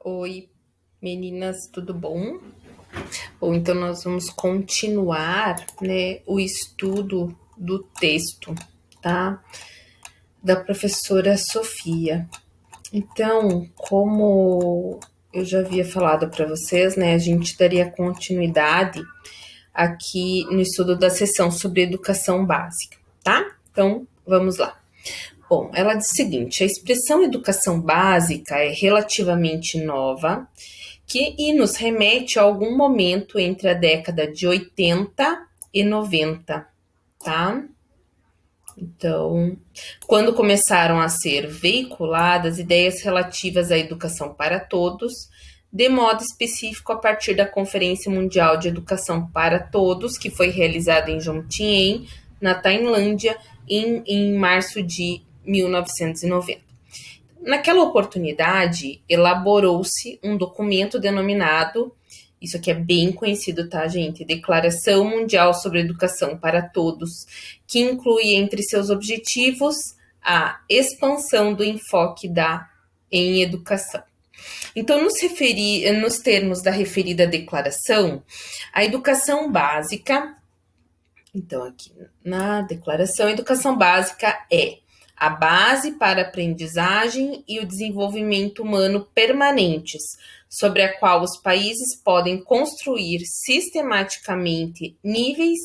Oi, meninas, tudo bom? Bom, então nós vamos continuar, né, o estudo do texto, tá? Da professora Sofia. Então, como eu já havia falado para vocês, né, a gente daria continuidade aqui no estudo da sessão sobre educação básica, tá? Então, vamos lá. Bom, ela diz o seguinte: a expressão educação básica é relativamente nova e nos remete a algum momento entre a década de 80 e 90, tá? Então, quando começaram a ser veiculadas ideias relativas à educação para todos, de modo específico a partir da Conferência Mundial de Educação para Todos, que foi realizada em Jomtien, na Tailândia, em março de 1990. Naquela oportunidade, elaborou-se um documento denominado, isso aqui é bem conhecido, tá, gente? Declaração Mundial sobre Educação para Todos, que inclui entre seus objetivos a expansão do enfoque em educação. Então, nos termos da referida declaração, a educação básica, então aqui na declaração, a educação básica é a base para a aprendizagem e o desenvolvimento humano permanentes, sobre a qual os países podem construir sistematicamente níveis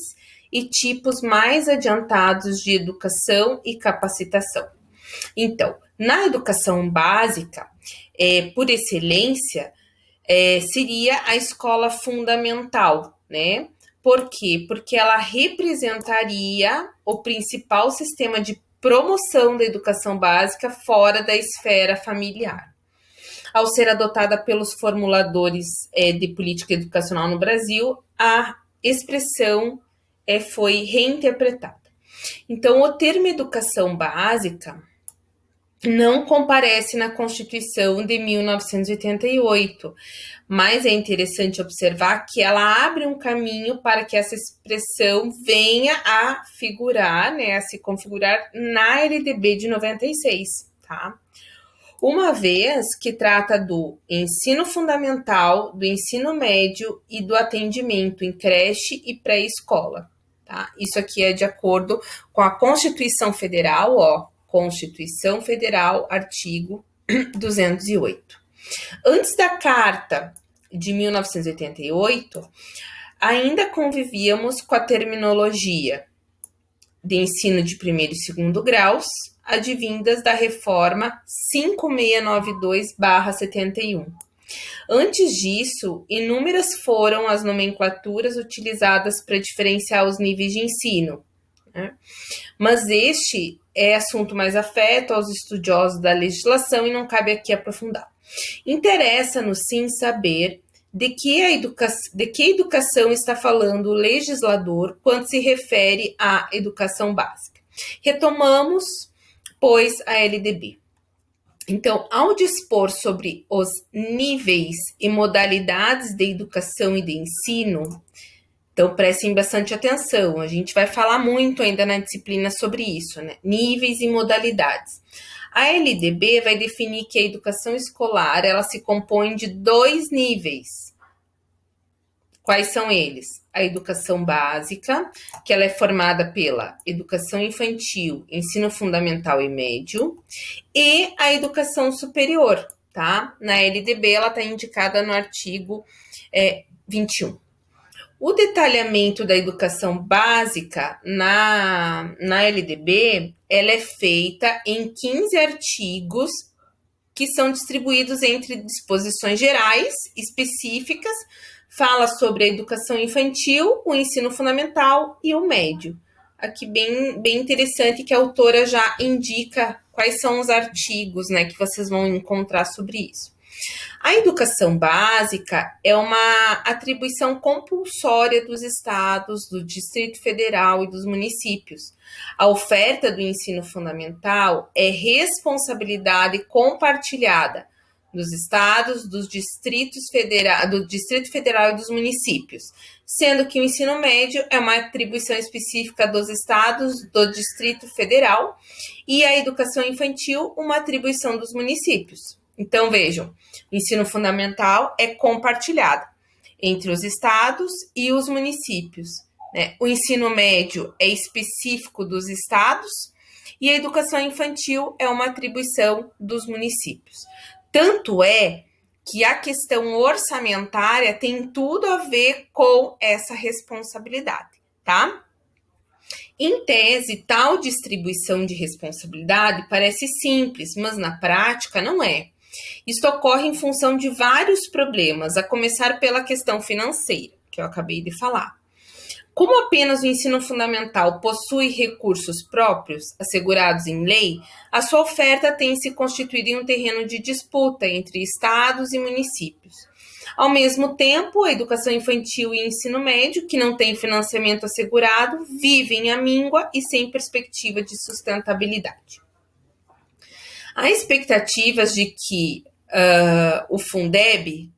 e tipos mais adiantados de educação e capacitação. Então, na educação básica, por excelência, seria a escola fundamental, né? Por quê? Porque ela representaria o principal sistema de promoção da educação básica fora da esfera familiar. Ao ser adotada pelos formuladores de política educacional no Brasil, a expressão foi reinterpretada. Então, o termo educação básica não comparece na Constituição de 1988, mas é interessante observar que ela abre um caminho para que essa expressão venha a figurar, né, a se configurar na LDB de 96, tá? Uma vez que trata do ensino fundamental, do ensino médio e do atendimento em creche e pré-escola, tá? Isso aqui é de acordo com a Constituição Federal, ó, Constituição Federal, artigo 208. Antes da Carta de 1988, ainda convivíamos com a terminologia de ensino de primeiro e segundo graus, advindas da Reforma 5692/71. Antes disso, inúmeras foram as nomenclaturas utilizadas para diferenciar os níveis de ensino, né? Mas este é assunto mais afeto aos estudiosos da legislação e não cabe aqui aprofundar. Interessa-nos sim saber de que educação está falando o legislador quando se refere à educação básica. Retomamos, pois, a LDB. Então, ao dispor sobre os níveis e modalidades de educação e de ensino, então prestem bastante atenção, a gente vai falar muito ainda na disciplina sobre isso, né? Níveis e modalidades. A LDB vai definir que a educação escolar, ela se compõe de 2 níveis. Quais são eles? A educação básica, que ela é formada pela educação infantil, ensino fundamental e médio, e a educação superior, tá? Na LDB, ela está indicada no artigo 21. O detalhamento da educação básica na LDB, ela é feita em 15 artigos que são distribuídos entre disposições gerais, específicas, fala sobre a educação infantil, o ensino fundamental e o médio. Aqui bem interessante que a autora já indica quais são os artigos, né, que vocês vão encontrar sobre isso. A educação básica é uma atribuição compulsória dos estados, do Distrito Federal e dos municípios. A oferta do ensino fundamental é responsabilidade compartilhada dos estados, do Distrito Federal e dos municípios, sendo que o ensino médio é uma atribuição específica dos estados, do Distrito Federal, e a educação infantil uma atribuição dos municípios. Então, vejam, o ensino fundamental é compartilhado entre os estados e os municípios, né? O ensino médio é específico dos estados e a educação infantil é uma atribuição dos municípios. Tanto é que a questão orçamentária tem tudo a ver com essa responsabilidade, tá? Em tese, tal distribuição de responsabilidade parece simples, mas na prática não é. Isto ocorre em função de vários problemas, a começar pela questão financeira, que eu acabei de falar. Como apenas o ensino fundamental possui recursos próprios assegurados em lei, a sua oferta tem se constituído em um terreno de disputa entre estados e municípios. Ao mesmo tempo, a educação infantil e ensino médio, que não tem financiamento assegurado, vivem à míngua e sem perspectiva de sustentabilidade. Há expectativas de que o Fundeb,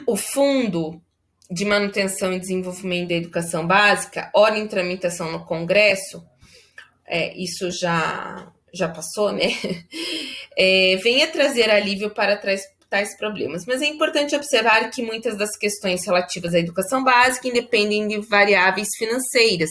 o Fundo de Manutenção e Desenvolvimento da Educação Básica, ora em tramitação no Congresso, isso já passou, né? Venha trazer alívio para tais problemas. Mas é importante observar que muitas das questões relativas à educação básica independem de variáveis financeiras.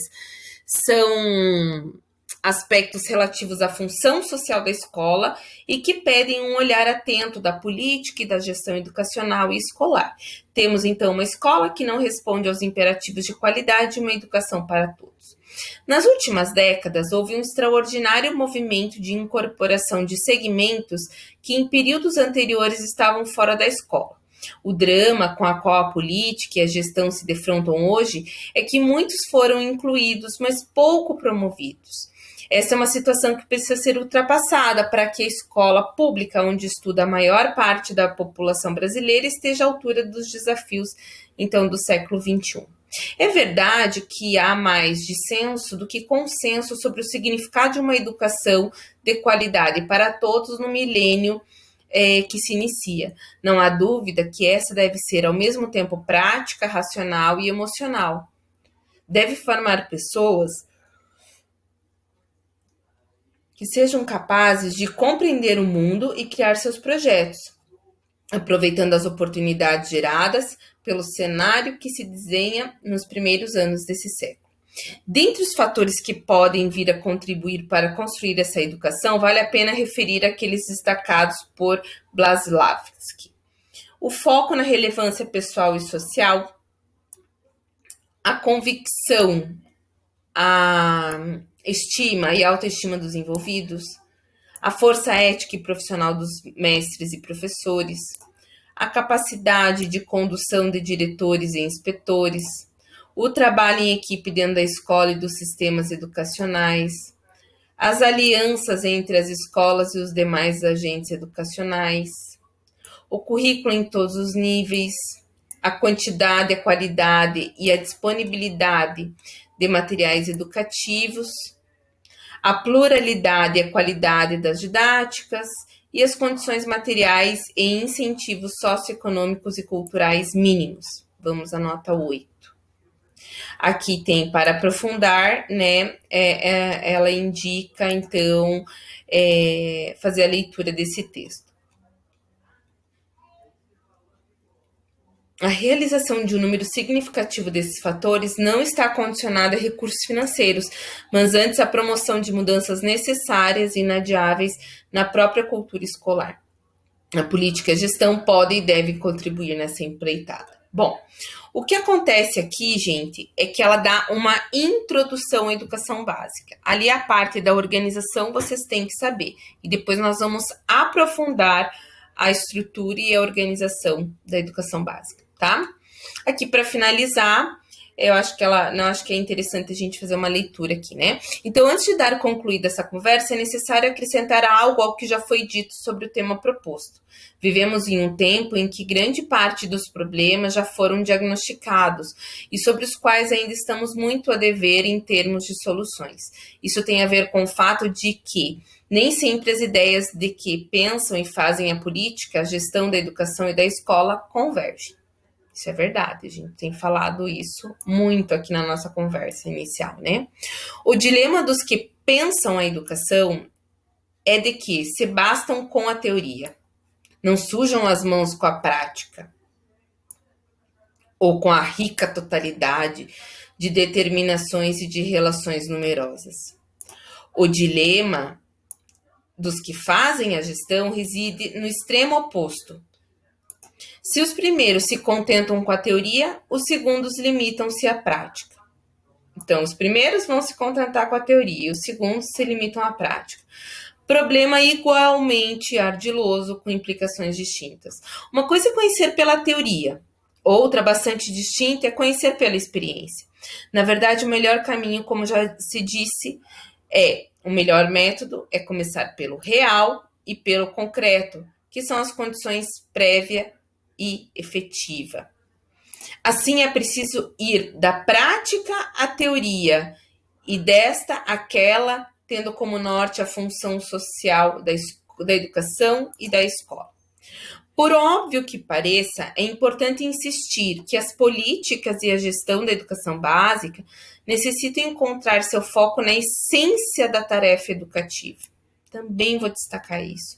São aspectos relativos à função social da escola e que pedem um olhar atento da política e da gestão educacional e escolar. Temos, então, uma escola que não responde aos imperativos de qualidade e uma educação para todos. Nas últimas décadas, houve um extraordinário movimento de incorporação de segmentos que em períodos anteriores estavam fora da escola. O drama com a qual a política e a gestão se defrontam hoje é que muitos foram incluídos, mas pouco promovidos. Essa é uma situação que precisa ser ultrapassada para que a escola pública, onde estuda a maior parte da população brasileira, esteja à altura dos desafios, então, do século XXI. É verdade que há mais dissenso do que consenso sobre o significado de uma educação de qualidade para todos no milênio que se inicia. Não há dúvida que essa deve ser, ao mesmo tempo, prática, racional e emocional. Deve formar pessoas que sejam capazes de compreender o mundo e criar seus projetos, aproveitando as oportunidades geradas pelo cenário que se desenha nos primeiros anos desse século. Dentre os fatores que podem vir a contribuir para construir essa educação, vale a pena referir aqueles destacados por Blaslavsky. O foco na relevância pessoal e social, a convicção, a estima e autoestima dos envolvidos, a força ética e profissional dos mestres e professores, a capacidade de condução de diretores e inspetores, o trabalho em equipe dentro da escola e dos sistemas educacionais, as alianças entre as escolas e os demais agentes educacionais, o currículo em todos os níveis, a quantidade, a qualidade e a disponibilidade de materiais educativos, a pluralidade e a qualidade das didáticas e as condições materiais e incentivos socioeconômicos e culturais mínimos. Vamos à nota 8. Aqui tem para aprofundar, né? Ela indica, então, fazer a leitura desse texto. A realização de um número significativo desses fatores não está condicionada a recursos financeiros, mas antes a promoção de mudanças necessárias e inadiáveis na própria cultura escolar. A política e a gestão podem e devem contribuir nessa empreitada. Bom, o que acontece aqui, gente, é que ela dá uma introdução à educação básica. Ali a parte da organização vocês têm que saber. E depois nós vamos aprofundar a estrutura e a organização da educação básica, tá? Aqui para finalizar, eu acho que é interessante a gente fazer uma leitura aqui, né? Então, antes de dar concluída essa conversa, é necessário acrescentar algo ao que já foi dito sobre o tema proposto. Vivemos em um tempo em que grande parte dos problemas já foram diagnosticados e sobre os quais ainda estamos muito a dever em termos de soluções. Isso tem a ver com o fato de que nem sempre as ideias de que pensam e fazem a política, a gestão da educação e da escola convergem. Isso é verdade, a gente tem falado isso muito aqui na nossa conversa inicial, né? O dilema dos que pensam a educação é de que se bastam com a teoria, Não sujam as mãos com a prática ou com a rica totalidade de determinações e de relações numerosas. O dilema dos que fazem a gestão reside no extremo oposto. Se os primeiros se contentam com a teoria, os segundos limitam-se à prática. Então, os primeiros vão se contentar com a teoria, os segundos se limitam à prática. Problema igualmente ardiloso, com implicações distintas. Uma coisa é conhecer pela teoria, outra bastante distinta é conhecer pela experiência. Na verdade, o melhor caminho, como já se disse, o melhor método é começar pelo real e pelo concreto, que são as condições prévia e efetiva. Assim, é preciso ir da prática à teoria e desta àquela, tendo como norte a função social da educação e da escola. Por óbvio que pareça, é importante insistir que as políticas e a gestão da educação básica necessitam encontrar seu foco na essência da tarefa educativa. Também vou destacar isso.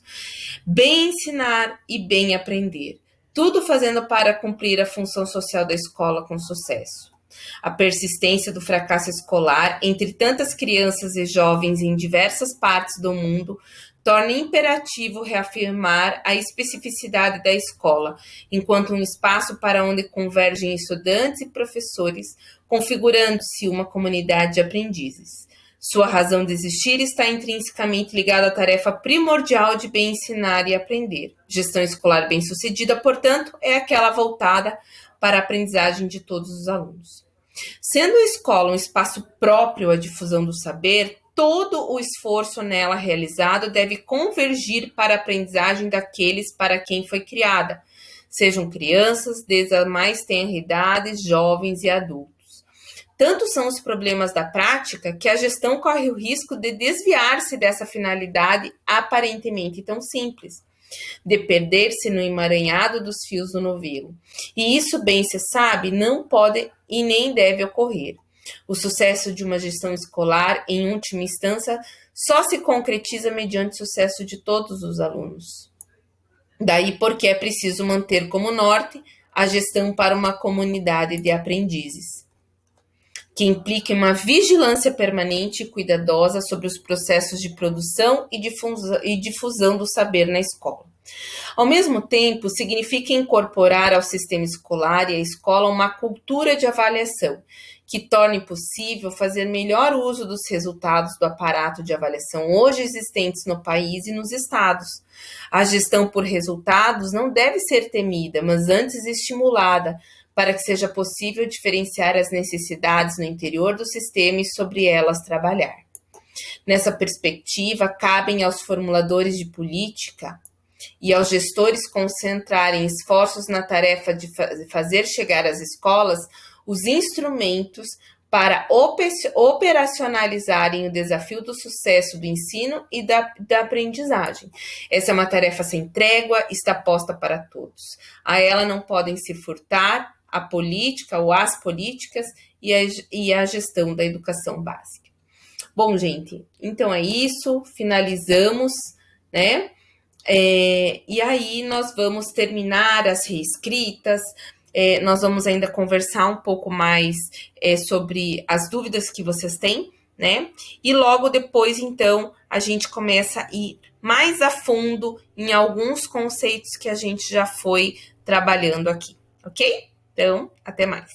Bem ensinar e bem aprender. Tudo fazendo para cumprir a função social da escola com sucesso. A persistência do fracasso escolar entre tantas crianças e jovens em diversas partes do mundo torna imperativo reafirmar a especificidade da escola, enquanto um espaço para onde convergem estudantes e professores, configurando-se uma comunidade de aprendizes. Sua razão de existir está intrinsecamente ligada à tarefa primordial de bem ensinar e aprender. Gestão escolar bem-sucedida, portanto, é aquela voltada para a aprendizagem de todos os alunos. Sendo a escola um espaço próprio à difusão do saber, todo o esforço nela realizado deve convergir para a aprendizagem daqueles para quem foi criada, sejam crianças, desde a mais tenra idade, jovens e adultos. Tanto são os problemas da prática que a gestão corre o risco de desviar-se dessa finalidade aparentemente tão simples, de perder-se no emaranhado dos fios do novelo. E isso, bem se sabe, não pode e nem deve ocorrer. O sucesso de uma gestão escolar, em última instância, só se concretiza mediante o sucesso de todos os alunos. Daí porque é preciso manter como norte a gestão para uma comunidade de aprendizes, que implique uma vigilância permanente e cuidadosa sobre os processos de produção e difusão do saber na escola. Ao mesmo tempo, significa incorporar ao sistema escolar e à escola uma cultura de avaliação, que torne possível fazer melhor uso dos resultados do aparato de avaliação hoje existentes no país e nos estados. A gestão por resultados não deve ser temida, mas antes estimulada, para que seja possível diferenciar as necessidades no interior do sistema e sobre elas trabalhar. Nessa perspectiva, cabem aos formuladores de política e aos gestores concentrarem esforços na tarefa de fazer chegar às escolas os instrumentos para operacionalizarem o desafio do sucesso do ensino e da aprendizagem. Essa é uma tarefa sem trégua, está posta para todos. A ela não podem se furtar a política ou as políticas e a gestão da educação básica. Bom, gente, então é isso, finalizamos, né? E aí nós vamos terminar as reescritas, nós vamos ainda conversar um pouco mais sobre as dúvidas que vocês têm, né? E logo depois, então, a gente começa a ir mais a fundo em alguns conceitos que a gente já foi trabalhando aqui, ok? Então, até mais.